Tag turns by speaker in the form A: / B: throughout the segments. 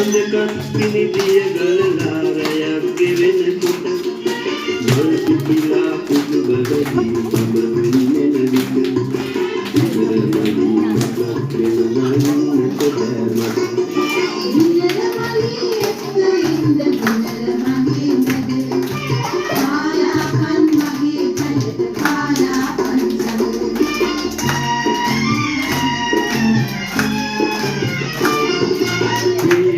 A: කත්තිනි දිය ගලලා රයක් ගෙවෙනකොට මල් පිපිලා පුදු බබදී බබ වෙන්නේ විට ඉරමලි කපක් වෙනවන්නට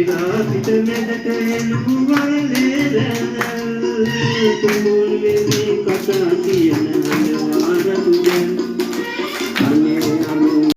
A: බෑමට මෙදට එළුවලේ දැනල් තුමුල් වෙමි කතා කියන